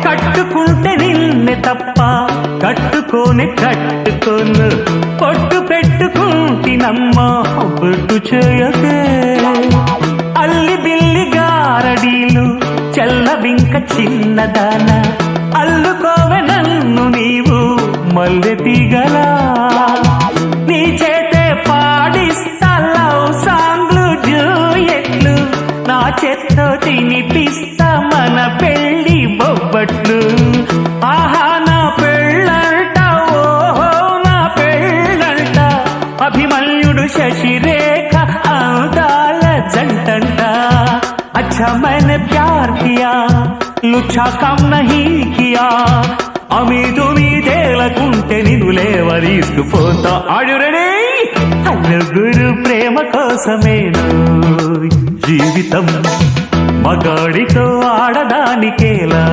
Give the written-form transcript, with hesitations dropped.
కట్టుకుంటే నిన్నే తప్ప కట్టుకోనే కట్టుకోను పొట్టు పెట్టుకుంటినమ్మా బొట్టు చేయకే అల్లి బిల్లి గారడీలు చల్లవింక చిన్నదాన అల్లుకోవె నన్ను నీవు మల్లె తీగలా నీ చేతే పాడిస్తా లవ్ సాంగ్లు జూయెట్లు నా చేత్తో తినిపిస్తా మన పెళ్లి బొబ్బట్లు ఆహా నా పెళ్ళంట ఓహో నా పెళ్ళంట అభిమన్యుడు శశిరేఖ అందాల జంటంట अच्छा मैंने प्यार किया लुच्छा काम नहीं किया అమీ తేలకుంటే నిన్ను లేవరీసుకుపోతా ఆడు రెడీ నలుగురు ప్రేమ కోసమేను జీవితం మగాడితో ఆడదానికేలా